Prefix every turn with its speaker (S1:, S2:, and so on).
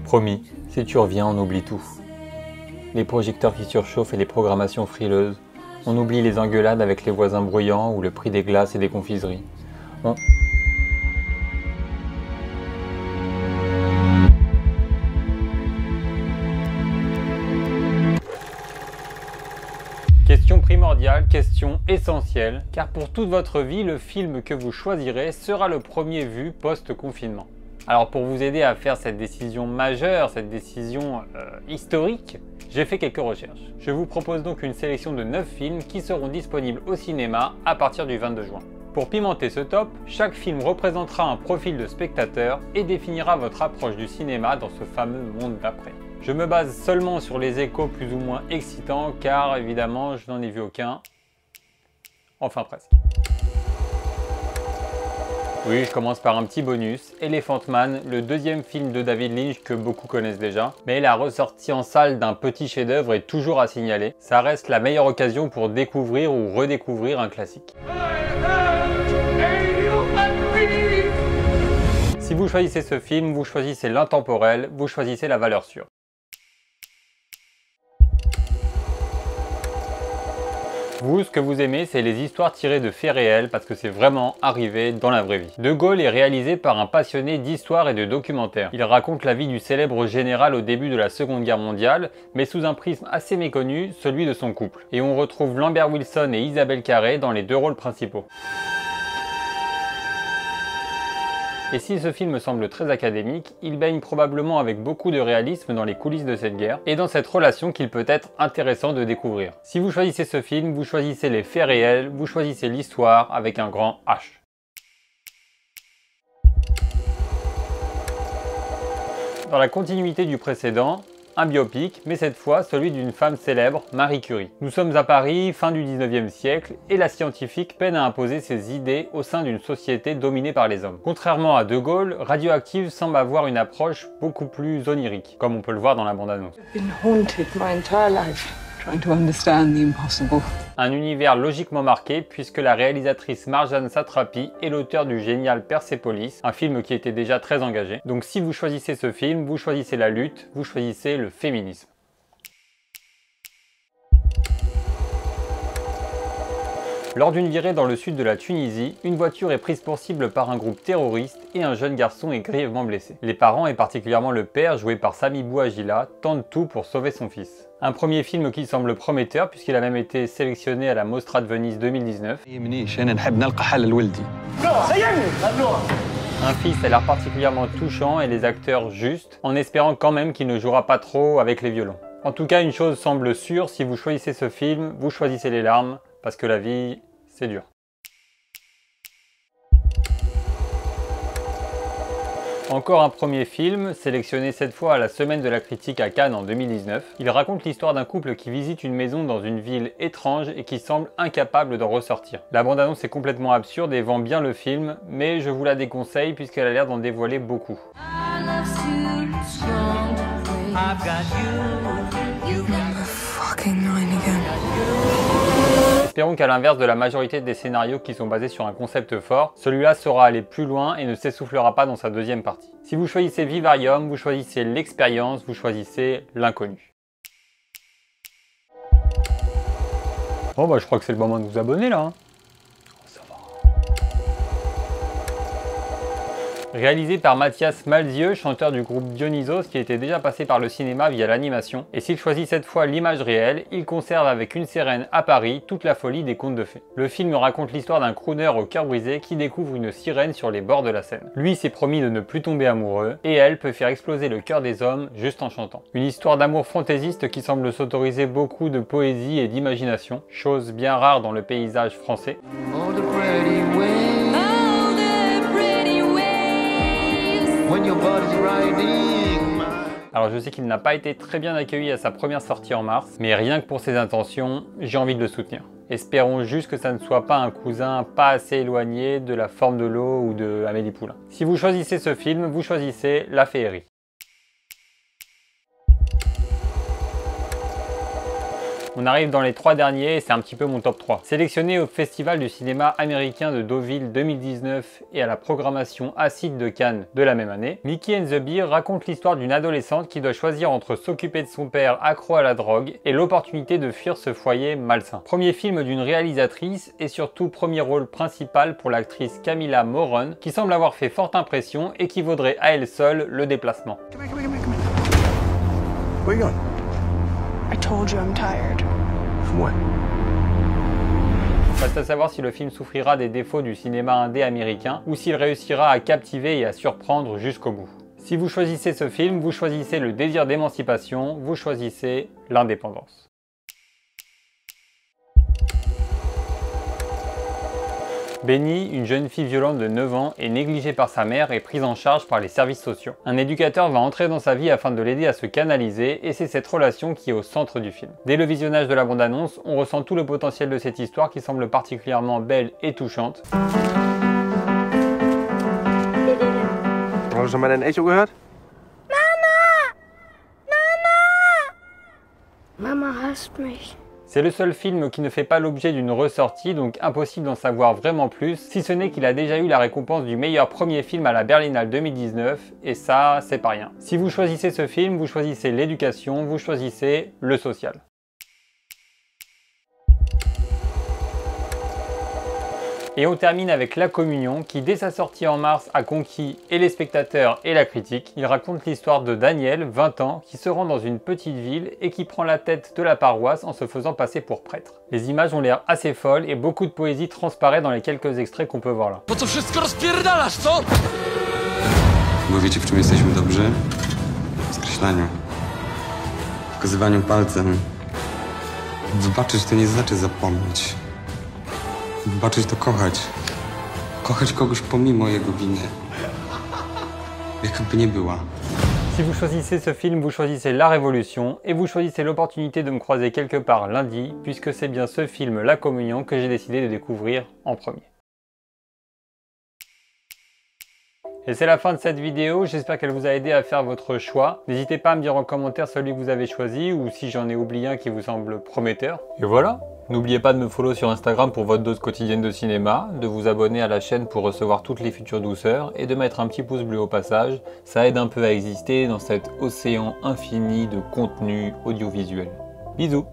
S1: Promis, si tu reviens, on oublie tout. Les projecteurs qui surchauffent et les programmations frileuses. On oublie les engueulades avec les voisins bruyants ou le prix des glaces et des confiseries. Question primordiale, question essentielle, car pour toute votre vie, le film que vous choisirez sera le premier vu post-confinement. Alors pour vous aider à faire cette décision majeure, cette décision historique, j'ai fait quelques recherches. Je vous propose donc une sélection de 9 films qui seront disponibles au cinéma à partir du 22 juin. Pour pimenter ce top, chaque film représentera un profil de spectateur et définira votre approche du cinéma dans ce fameux monde d'après. Je me base seulement sur les échos plus ou moins excitants car évidemment je n'en ai vu aucun. Enfin presque. Oui, je commence par un petit bonus, Elephant Man, le deuxième film de David Lynch que beaucoup connaissent déjà, mais la ressortie en salle d'un petit chef-d'œuvre est toujours à signaler. Ça reste la meilleure occasion pour découvrir ou redécouvrir un classique. Si vous choisissez ce film, vous choisissez l'intemporel, vous choisissez la valeur sûre. Vous, ce que vous aimez, c'est les histoires tirées de faits réels parce que c'est vraiment arrivé dans la vraie vie. De Gaulle est réalisé par un passionné d'histoire et de documentaire. Il raconte la vie du célèbre général au début de la Seconde Guerre mondiale, mais sous un prisme assez méconnu, celui de son couple. Et on retrouve Lambert Wilson et Isabelle Carré dans les deux rôles principaux. Et si ce film semble très académique, il baigne probablement avec beaucoup de réalisme dans les coulisses de cette guerre et dans cette relation qu'il peut être intéressant de découvrir. Si vous choisissez ce film, vous choisissez les faits réels, vous choisissez l'histoire avec un grand H. Dans la continuité du précédent, un biopic, mais cette fois celui d'une femme célèbre, Marie Curie. Nous sommes à Paris, fin du 19e siècle, et la scientifique peine à imposer ses idées au sein d'une société dominée par les hommes. Contrairement à De Gaulle, Radioactive semble avoir une approche beaucoup plus onirique, comme on peut le voir dans la bande-annonce. Un univers logiquement marqué puisque la réalisatrice Marjane Satrapi est l'auteur du génial Persepolis, un film qui était déjà très engagé. Donc si vous choisissez ce film, vous choisissez la lutte, vous choisissez le féminisme. Lors d'une virée dans le sud de la Tunisie, une voiture est prise pour cible par un groupe terroriste et un jeune garçon est grièvement blessé. Les parents, et particulièrement le père, joué par Sami Bouajila, tentent tout pour sauver son fils. Un premier film qui semble prometteur puisqu'il a même été sélectionné à la Mostra de Venise 2019. Un fils a l'air particulièrement touchant et les acteurs justes, en espérant quand même qu'il ne jouera pas trop avec les violons. En tout cas, une chose semble sûre, si vous choisissez ce film, vous choisissez les larmes, parce que la vie, c'est dur. Encore un premier film, sélectionné cette fois à la Semaine de la Critique à Cannes en 2019. Il raconte l'histoire d'un couple qui visite une maison dans une ville étrange et qui semble incapable d'en ressortir. La bande-annonce est complètement absurde et vend bien le film, mais je vous la déconseille puisqu'elle a l'air d'en dévoiler beaucoup. Espérons qu'à l'inverse de la majorité des scénarios qui sont basés sur un concept fort, celui-là saura aller plus loin et ne s'essoufflera pas dans sa deuxième partie. Si vous choisissez Vivarium, vous choisissez l'expérience, vous choisissez l'inconnu. Bon bah je crois que c'est le moment de vous abonner là. Hein. Réalisé par Mathias Malzieu, chanteur du groupe Dionysos qui était déjà passé par le cinéma via l'animation. Et s'il choisit cette fois l'image réelle, il conserve avec une sirène à Paris toute la folie des contes de fées. Le film raconte l'histoire d'un crooner au cœur brisé qui découvre une sirène sur les bords de la Seine. Lui s'est promis de ne plus tomber amoureux et elle peut faire exploser le cœur des hommes juste en chantant. Une histoire d'amour fantaisiste qui semble s'autoriser beaucoup de poésie et d'imagination, chose bien rare dans le paysage français. Alors je sais qu'il n'a pas été très bien accueilli à sa première sortie en mars, mais rien que pour ses intentions, j'ai envie de le soutenir. Espérons juste que ça ne soit pas un cousin pas assez éloigné de La Forme de l'eau ou de Amélie Poulain. Si vous choisissez ce film, vous choisissez La Féerie. On arrive dans les 3 derniers et c'est un petit peu mon top 3. Sélectionné au Festival du cinéma américain de Deauville 2019 et à la programmation acide de Cannes de la même année, Mickey and the Bear raconte l'histoire d'une adolescente qui doit choisir entre s'occuper de son père accro à la drogue et l'opportunité de fuir ce foyer malsain. Premier film d'une réalisatrice et surtout premier rôle principal pour l'actrice Camilla Morrone qui semble avoir fait forte impression et qui vaudrait à elle seule le déplacement.
S2: Where you going?
S3: I told you I'm tired.
S2: From what?
S1: Reste à savoir si le film souffrira des défauts du cinéma indé américain ou s'il réussira à captiver et à surprendre jusqu'au bout. Si vous choisissez ce film, vous choisissez le désir d'émancipation, vous choisissez l'indépendance. Benny, une jeune fille violente de 9 ans, est négligée par sa mère et prise en charge par les services sociaux. Un éducateur va entrer dans sa vie afin de l'aider à se canaliser et c'est cette relation qui est au centre du film. Dès le visionnage de la bande-annonce, on ressent tout le potentiel de cette histoire qui semble particulièrement belle et touchante.
S2: Hast du mal dein Echo gehört?
S3: Mama hasst mich.
S1: C'est le seul film qui ne fait pas l'objet d'une ressortie, donc impossible d'en savoir vraiment plus, si ce n'est qu'il a déjà eu la récompense du meilleur premier film à la Berlinale 2019, et ça, c'est pas rien. Si vous choisissez ce film, vous choisissez l'éducation, vous choisissez le social. Et on termine avec La Communion qui dès sa sortie en mars a conquis et les spectateurs et la critique. Il raconte l'histoire de Daniel, 20 ans, qui se rend dans une petite ville et qui prend la tête de la paroisse en se faisant passer pour prêtre. Les images ont l'air assez folles et beaucoup de poésie transparaît dans les quelques extraits qu'on peut voir là.
S4: Bo wiecie, w czym jesteśmy dobrzy? W skreślaniu. W pokazywaniu palcem. Wybaczyć to nie znaczy zapomnieć. Wybaczyć to kochać. Kochać kogoś pomimo jego winy. Jaka by nie była.
S1: Si vous choisissez ce film, vous choisissez la révolution et vous choisissez l'opportunité de me croiser quelque part lundi puisque c'est bien ce film La Communion que j'ai décidé de découvrir en premier. Et c'est la fin de cette vidéo, j'espère qu'elle vous a aidé à faire votre choix. N'hésitez pas à me dire en commentaire celui que vous avez choisi ou si j'en ai oublié un qui vous semble prometteur. Et voilà! N'oubliez pas de me follow sur Instagram pour votre dose quotidienne de cinéma, de vous abonner à la chaîne pour recevoir toutes les futures douceurs et de mettre un petit pouce bleu au passage, ça aide un peu à exister dans cet océan infini de contenu audiovisuel. Bisous!